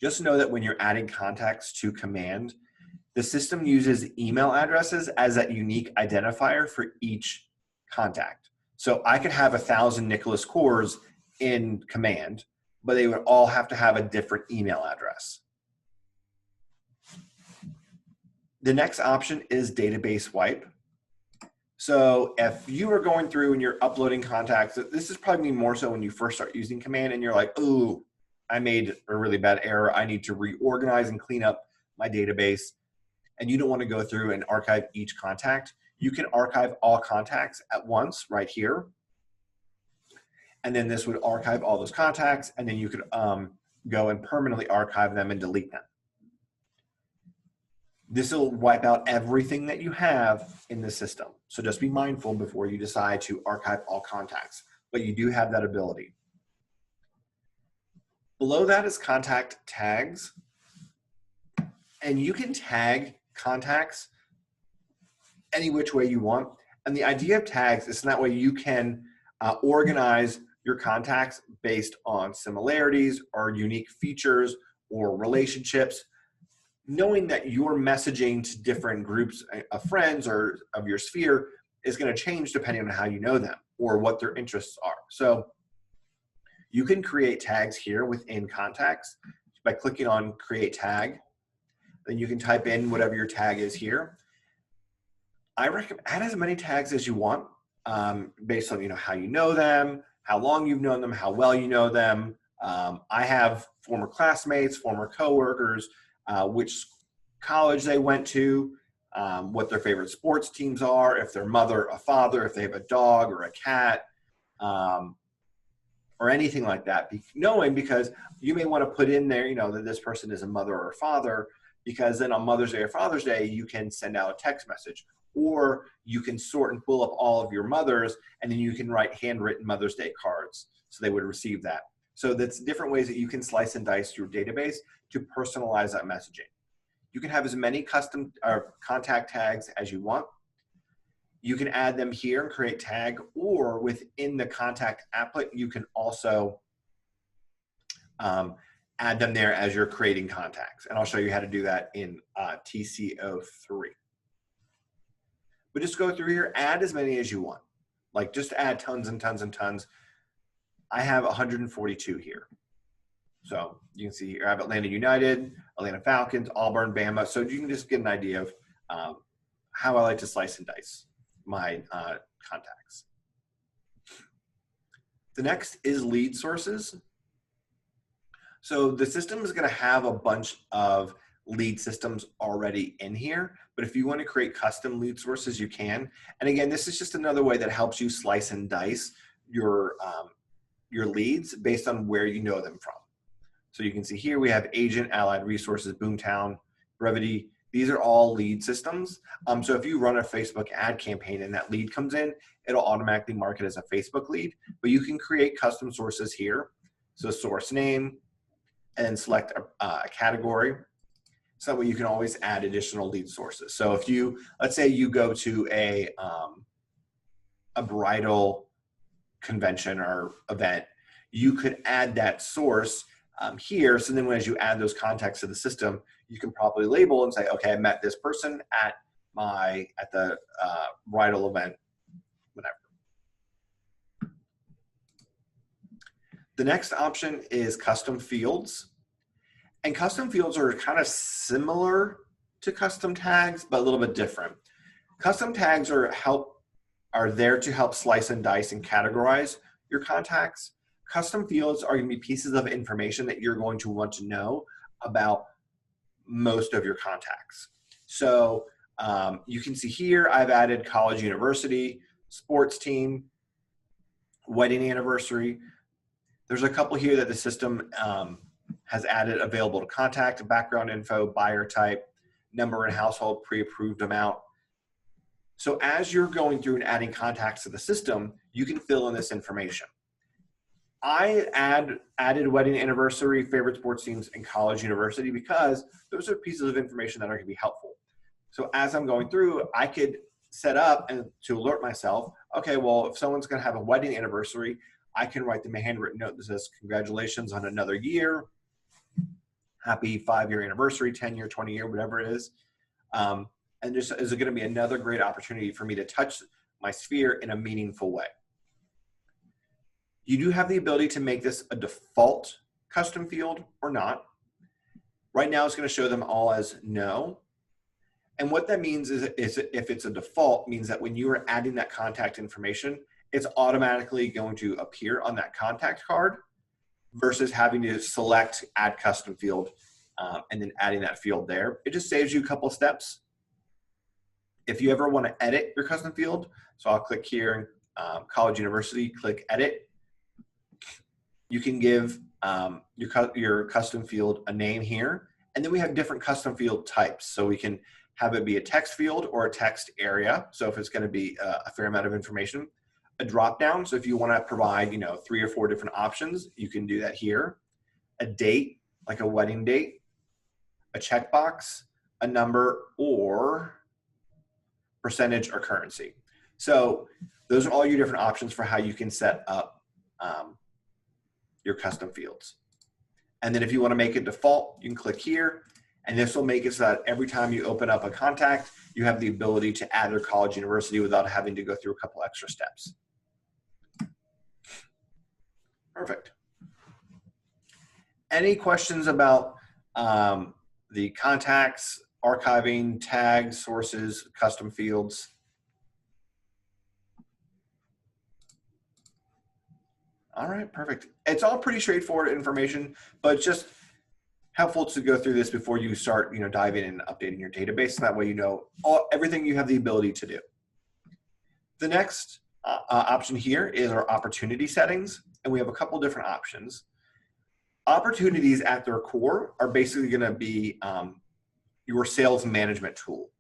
S1: Just know that when you're adding contacts to command, the system uses email addresses as that unique identifier for each contact. So I could have 1,000 Nicholas Cores in command, but they would all have to have a different email address. The next option is database wipe. So if you are going through and you're uploading contacts, this is probably more so when you first start using command and you're like, ooh, I made a really bad error. I need to reorganize and clean up my database. And you don't want to go through and archive each contact. You can archive all contacts at once right here. And then this would archive all those contacts. And then you could go and permanently archive them and delete them. This will wipe out everything that you have in the system. So just be mindful before you decide to archive all contacts, but you do have that ability. Below that is contact tags. And you can tag contacts any which way you want. And the idea of tags is that way you can organize your contacts based on similarities or unique features or relationships, knowing that your messaging to different groups of friends or of your sphere is going to change depending on how you know them or what their interests are. So you can create tags here within contacts by clicking on create tag. Then you can type in whatever your tag is here. I recommend add as many tags as you want based on how you know them, how long you've known them, how well you know them. I have former classmates, former coworkers, which college they went to, what their favorite sports teams are, if their mother, a father, if they have a dog or a cat, or anything like that. Knowing because you may want to put in there, that this person is a mother or a father, because then on Mother's Day or Father's Day, you can send out a text message, or you can sort and pull up all of your mothers, and then you can write handwritten Mother's Day cards, so they would receive that. So that's different ways that you can slice and dice your database to personalize that messaging. You can have as many custom or contact tags as you want. You can add them here and create tag, or within the contact applet, you can also add them there as you're creating contacts. And I'll show you how to do that in TC03. But just go through here, add as many as you want. Like just add tons and tons and tons. I have 142 here. So you can see here, I have Atlanta United, Atlanta Falcons, Auburn, Bama. So you can just get an idea of how I like to slice and dice my contacts. The next is lead sources. So the system is going to have a bunch of lead systems already in here, but if you want to create custom lead sources, you can. And again, this is just another way that helps you slice and dice your leads based on where you know them from. So you can see here we have Agent, Allied Resources, Boomtown, Brevity. These are all lead systems. So if you run a Facebook ad campaign and that lead comes in, it'll automatically mark it as a Facebook lead, but you can create custom sources here. So source name, and select a category. So that way you can always add additional lead sources. So if you, let's say you go to a bridal convention or event, you could add that source here. So then as you add those contacts to the system, you can properly label and say, okay, I met this person at the bridal event, whatever. The next option is custom fields. And custom fields are kind of similar to custom tags, but a little bit different. Custom tags are there to help slice and dice and categorize your contacts. Custom fields are going to be pieces of information that you're going to want to know about most of your contacts. So you can see here, I've added college, university, sports team, wedding anniversary. There's a couple here that the system has added available to contact, background info, buyer type, number and household, pre-approved amount. So as you're going through and adding contacts to the system, you can fill in this information. I added wedding anniversary, favorite sports teams, and college, university because those are pieces of information that are going to be helpful. So as I'm going through, I could set up and to alert myself, okay, well, if someone's going to have a wedding anniversary, I can write them a handwritten note that says, congratulations on another year. Happy 5-year anniversary, 10-year, 20-year, whatever it is. And this is going to be another great opportunity for me to touch my sphere in a meaningful way. You do have the ability to make this a default custom field or not. Right now, it's going to show them all as no. And what that means is if it's a default, means that when you are adding that contact information, it's automatically going to appear on that contact card versus having to select add custom field and then adding that field there. It just saves you a couple steps. If you ever want to edit your custom field, so I'll click here, college, university, click edit. You can give your custom field a name here. And then we have different custom field types. So we can have it be a text field or a text area. So if it's going to be a fair amount of information, a drop down. So if you want to provide, 3 or 4 different options, you can do that here. A date, like a wedding date, a checkbox, a number, or percentage or currency. So those are all your different options for how you can set up your custom fields. And then if you want to make it default, you can click here, and this will make it so that every time you open up a contact, you have the ability to add their college, university without having to go through a couple extra steps. Perfect. Any questions about the contacts, archiving, tags, sources, custom fields? All right, perfect. It's all pretty straightforward information, but it's just helpful to go through this before you start, diving in and updating your database. That way, everything you have the ability to do. The next option here is our opportunity settings, and we have a couple different options. Opportunities at their core are basically going to be your sales management tool.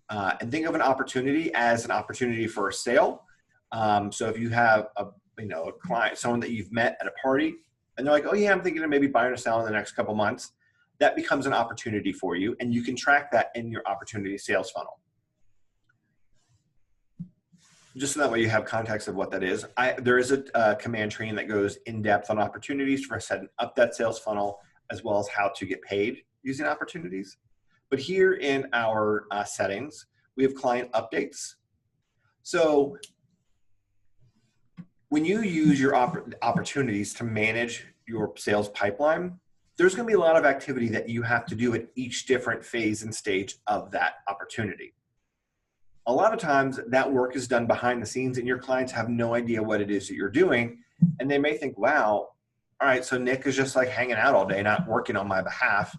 S1: And think of an opportunity as an opportunity for a sale. So if you have a client, someone that you've met at a party, and they're like, oh yeah, I'm thinking of maybe buying or selling in the next couple months, that becomes an opportunity for you, and you can track that in your opportunity sales funnel. Just so that way you have context of what that is. There is a command training that goes in depth on opportunities for setting up that sales funnel, as well as how to get paid using opportunities. But here in our settings, we have client updates. So when you use your opportunities to manage your sales pipeline, there's going to be a lot of activity that you have to do at each different phase and stage of that opportunity. A lot of times that work is done behind the scenes and your clients have no idea what it is that you're doing. And they may think, wow, all right, so Nick is just like hanging out all day, not working on my behalf.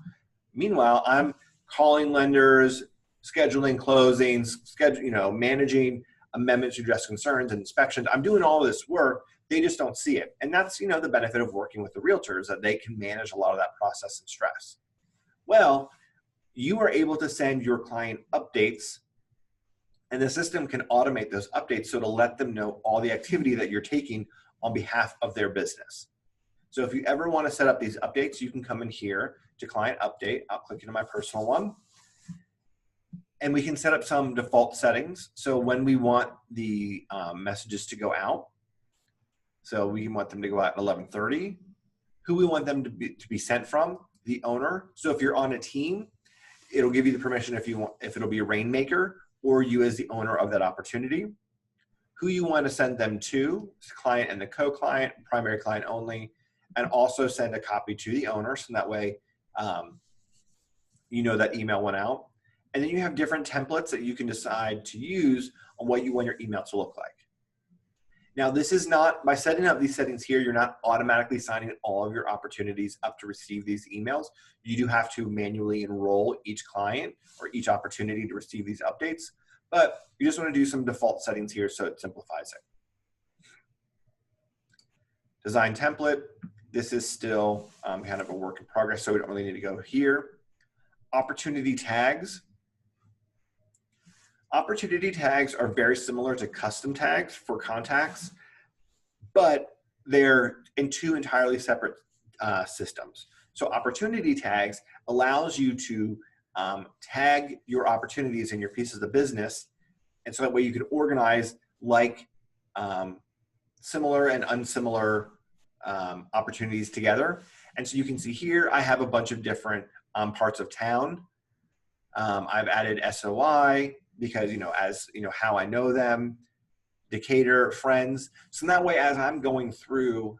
S1: Meanwhile, I'm calling lenders, scheduling closings, managing amendments to address concerns and inspections. I'm doing all of this work. They just don't see it. And that's, the benefit of working with the realtors, that they can manage a lot of that process and stress. Well, you are able to send your client updates, and the system can automate those updates so to let them know all the activity that you're taking on behalf of their business. So if you ever want to set up these updates, you can come in here to client update. I'll click into my personal one. And we can set up some default settings. So when we want the messages to go out, so we want them to go out at 11:30. Who we want them to be sent from, the owner. So if you're on a team, it'll give you the permission if it'll be a rainmaker or you as the owner of that opportunity. Who you want to send them to, client and the co-client, primary client only, and also send a copy to the owner, so that way that email went out. And then you have different templates that you can decide to use on what you want your email to look like. Now, this is not, by setting up these settings here, you're not automatically signing all of your opportunities up to receive these emails. You do have to manually enroll each client or each opportunity to receive these updates, but you just want to do some default settings here so it simplifies it. Design template. This is still kind of a work in progress, so we don't really need to go here. Opportunity tags. Opportunity tags are very similar to custom tags for contacts, but they're in two entirely separate systems. So opportunity tags allows you to tag your opportunities and your pieces of business, and so that way you can organize like similar and unsimilar opportunities together. And so you can see here, I have a bunch of different parts of town. I've added SOI because, how I know them, Decatur, friends. So that way, as I'm going through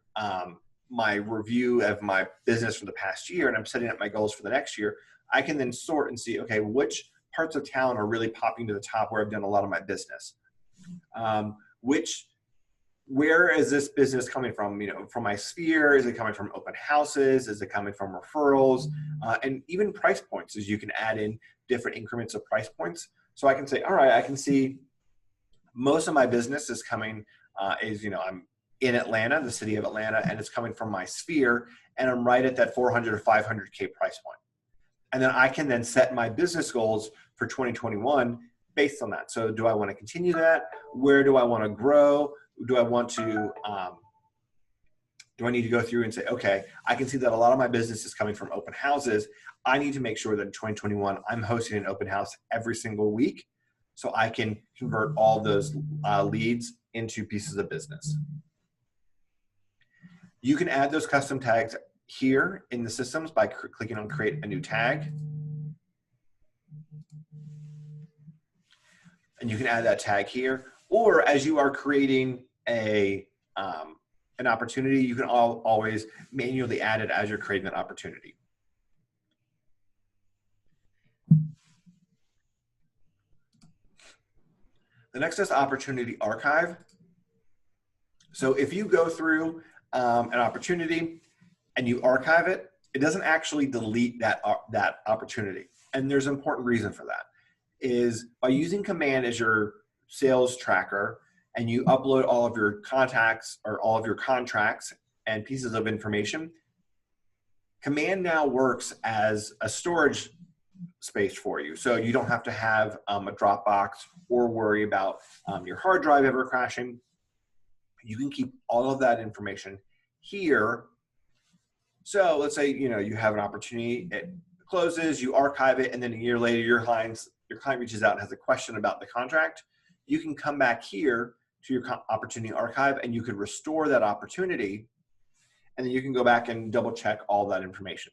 S1: my review of my business for the past year and I'm setting up my goals for the next year, I can then sort and see, okay, which parts of town are really popping to the top where I've done a lot of my business. Where is this business coming from? From my sphere? Is it coming from open houses? Is it coming from referrals? And even price points, as you can add in different increments of price points. So I can say, all right, I can see most of my business is coming, I'm in Atlanta, the city of Atlanta, and it's coming from my sphere, and I'm right at that 400 or 500K price point. And then I can then set my business goals for 2021 based on that. So do I want to continue that? Where do I want to grow? Do I want to, do I need to go through and say, okay, I can see that a lot of my business is coming from open houses. I need to make sure that in 2021, I'm hosting an open house every single week so I can convert all those leads into pieces of business. You can add those custom tags here in the systems by clicking on create a new tag. And you can add that tag here, or as you are creating an opportunity, you can always manually add it as you're creating that opportunity. The next is opportunity archive. So if you go through an opportunity and you archive it, it doesn't actually delete that opportunity. And there's an important reason for that, is by using Command as your sales tracker and you upload all of your contacts or all of your contracts and pieces of information, Command now works as a storage space for you. So you don't have to have a Dropbox or worry about your hard drive ever crashing. You can keep all of that information here So let's say, you have an opportunity, it closes, you archive it, and then a year later, your client reaches out and has a question about the contract. You can come back here to your opportunity archive and you could restore that opportunity, and then you can go back and double check all that information.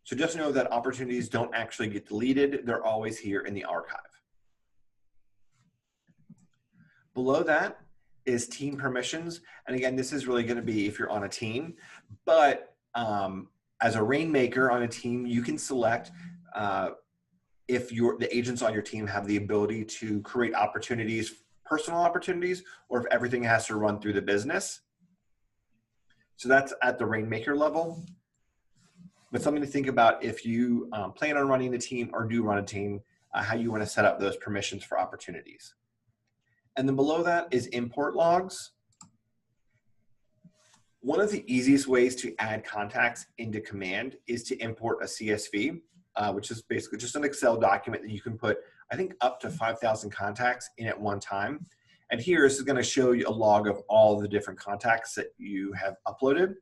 S1: So just know that opportunities don't actually get deleted. They're always here in the archive. Below that is team permissions. And again, this is really going to be if you're on a team, but as a rainmaker on a team, you can select if the agents on your team have the ability to create opportunities, personal opportunities, or if everything has to run through the business. So that's at the rainmaker level. But something to think about if you plan on running a team or do run a team, how you want to set up those permissions for opportunities. And then below that is import logs. One of the easiest ways to add contacts into Command is to import a CSV, which is basically just an Excel document that you can put, I think, up to 5,000 contacts in at one time. And here, this is going to show you a log of all the different contacts that you have uploaded.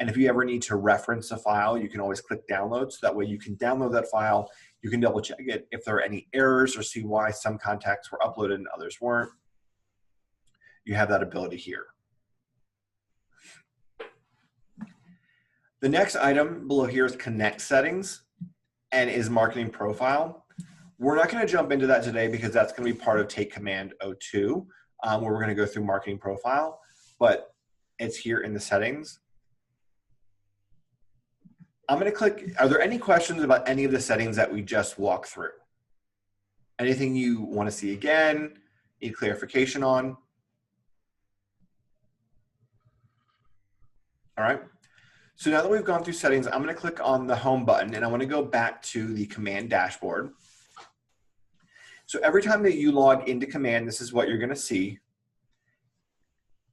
S1: And if you ever need to reference a file, you can always click download. So that way you can download that file. You can double check it if there are any errors or see why some contacts were uploaded and others weren't. You have that ability here. The next item below here is Connect Settings and is Marketing Profile. We're not going to jump into that today because that's going to be part of Take Command 02, where we're going to go through Marketing Profile, but it's here in the settings. I'm going to click, are there any questions about any of the settings that we just walked through? Anything you want to see again, need clarification on? All right. So now that we've gone through settings, I'm going to click on the home button and I want to go back to the Command dashboard. So every time that you log into Command, this is what you're going to see.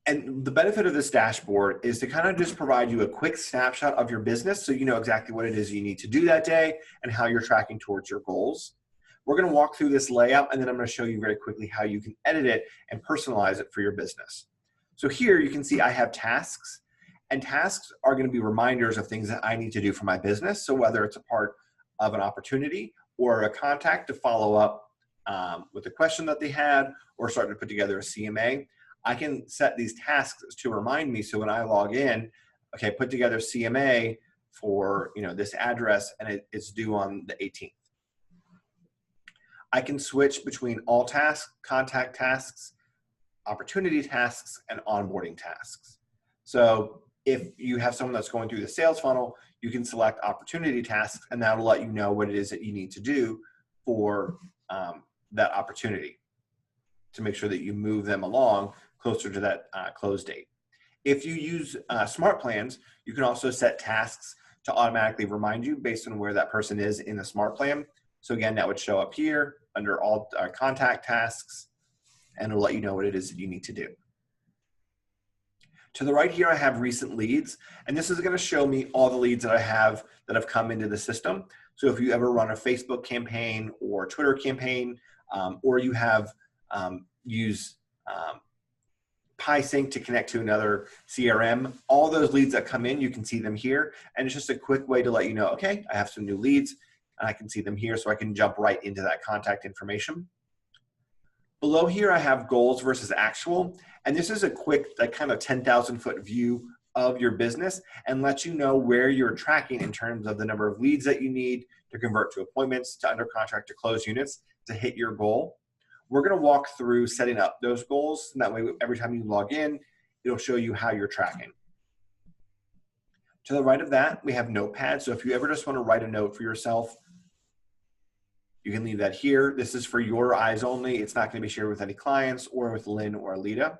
S1: And the benefit of this dashboard is to kind of just provide you a quick snapshot of your business so you know exactly what it is you need to do that day and how you're tracking towards your goals. We're going to walk through this layout and then I'm going to show you very quickly how you can edit it and personalize it for your business. So here you can see I have tasks, and tasks are going to be reminders of things that I need to do for my business. So whether it's a part of an opportunity or a contact to follow up with a question that they had or start to put together a CMA, I can set these tasks to remind me. So when I log in, okay, put together CMA for this address and it's due on the 18th. I can switch between all tasks, contact tasks, opportunity tasks, and onboarding tasks. So if you have someone that's going through the sales funnel, you can select opportunity tasks and that'll let you know what it is that you need to do for that opportunity to make sure that you move them along closer to that close date. If you use smart plans, you can also set tasks to automatically remind you based on where that person is in the smart plan. So again, that would show up here under all contact tasks and it'll let you know what it is that you need to do. To the right here, I have recent leads, and this is going to show me all the leads that I have that have come into the system. So if you ever run a Facebook campaign or Twitter campaign, or you have use PieSync to connect to another CRM, all those leads that come in, you can see them here. And it's just a quick way to let you know, okay, I have some new leads and I can see them here so I can jump right into that contact information. Below here, I have goals versus actual. And this is a quick, like kind of 10,000 foot view of your business and lets you know where you're tracking in terms of the number of leads that you need to convert to appointments, to under contract, to close units to hit your goal. We're going to walk through setting up those goals. And that way, every time you log in, it'll show you how you're tracking. To the right of that, we have Notepad. So if you ever just want to write a note for yourself, you can leave that here. This is for your eyes only. It's not going to be shared with any clients or with Lynn or Alita.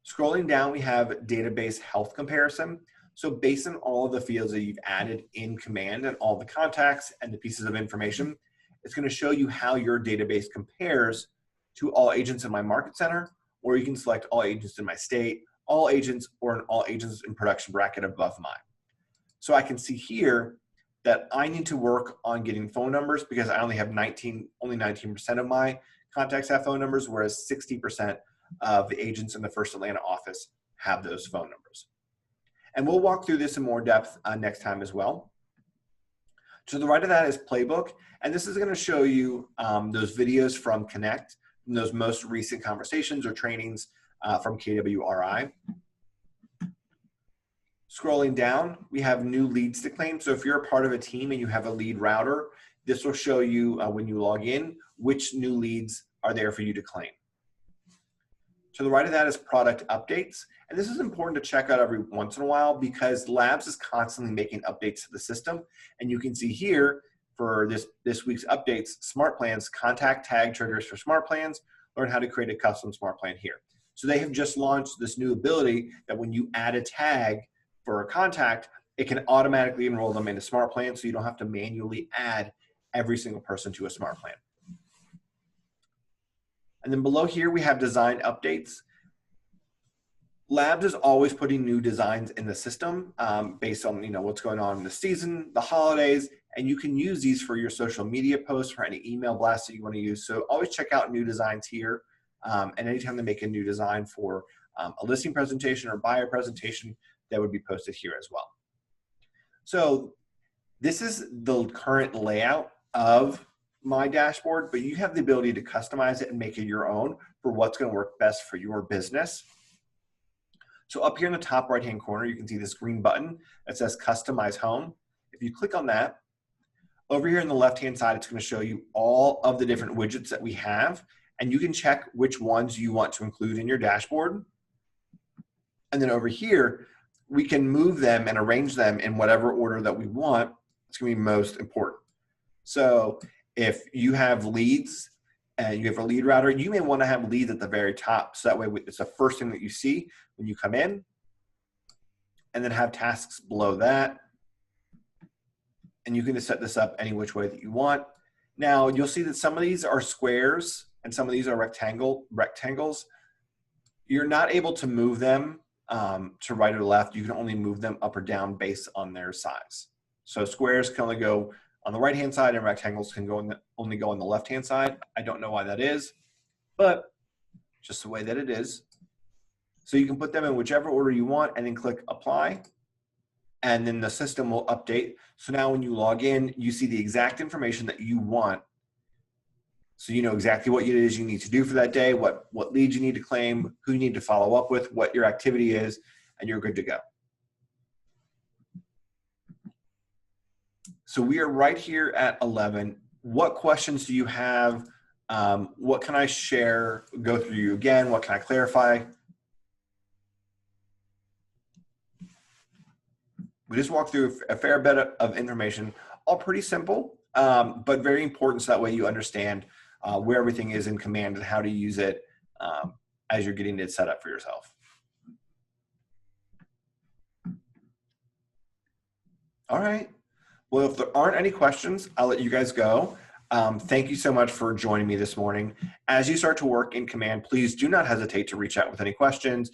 S1: Scrolling down, we have database health comparison. So based on all of the fields that you've added in Command and all the contacts and the pieces of information, it's going to show you how your database compares to all agents in my market center, or you can select all agents in my state, all agents, or an all agents in production bracket above mine. So I can see here that I need to work on getting phone numbers because I only have 19% of my contacts have phone numbers, whereas 60% of the agents in the First Atlanta office have those phone numbers. And we'll walk through this in more depth next time as well. To the right of that is Playbook. And this is going to show you those videos from Connect, from those most recent conversations or trainings from KWRI. Scrolling down, we have new leads to claim. So if you're a part of a team and you have a lead router, this will show you when you log in, which new leads are there for you to claim. To the right of that is product updates. And this is important to check out every once in a while because Labs is constantly making updates to the system. And you can see here for this week's updates, smart plans, contact tag triggers for smart plans, learn how to create a custom smart plan here. So they have just launched this new ability that when you add a tag for a contact, it can automatically enroll them in a smart plan so you don't have to manually add every single person to a smart plan. And then below here, we have design updates. Labs is always putting new designs in the system based on what's going on in the season, the holidays, and you can use these for your social media posts, for any email blasts that you want to use. So always check out new designs here. And anytime they make a new design for a listing presentation or buyer presentation, that would be posted here as well. So this is the current layout of my dashboard, but you have the ability to customize it and make it your own for what's going to work best for your business. So up here in the top right-hand corner, you can see this green button that says Customize Home. If you click on that, over here on the left-hand side, it's going to show you all of the different widgets that we have, and you can check which ones you want to include in your dashboard. And then over here, we can move them and arrange them in whatever order that we want. It's going to be most important. So if you have leads and you have a lead router, you may want to have leads at the very top. So that way it's the first thing that you see when you come in, and then have tasks below that. And you can just set this up any which way that you want. Now you'll see that some of these are squares and some of these are rectangles. You're not able to move them to right or left. You can only move them up or down based on their size. So squares can only go on the right-hand side and rectangles can only go on the left-hand side. I don't know why that is, but just the way that it is. So you can put them in whichever order you want and then click apply. And then the system will update. So now when you log in, you see the exact information that you want. So you know exactly what it is you need to do for that day, what leads you need to claim, who you need to follow up with, what your activity is, and you're good to go. So we are right here at 11. What questions do you have? What can I share, go through you again? What can I clarify? We just walked through a fair bit of information, all pretty simple, but very important so that way you understand where everything is in command and how to use it as you're getting it set up for yourself. All right. Well, if there aren't any questions, I'll let you guys go. Thank you so much for joining me this morning. As you start to work in command, please do not hesitate to reach out with any questions,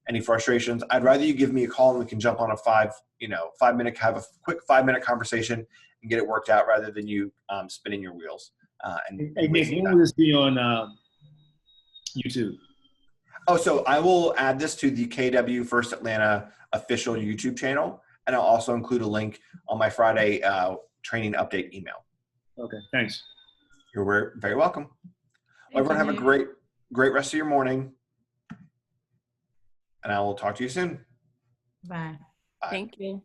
S1: any frustrations. I'd rather you give me a call and we can jump on a have a quick 5-minute conversation and get it worked out rather than you spinning your wheels.
S3: Hey Nick, when will this be on YouTube?
S1: Oh, so I will add this to the KW First Atlanta official YouTube channel, and I'll also include a link on my Friday training update email.
S3: Okay, thanks.
S1: You're very welcome. Everyone have a great rest of your morning, and I will talk to you soon.
S4: Bye.
S1: Bye.
S4: Thank you.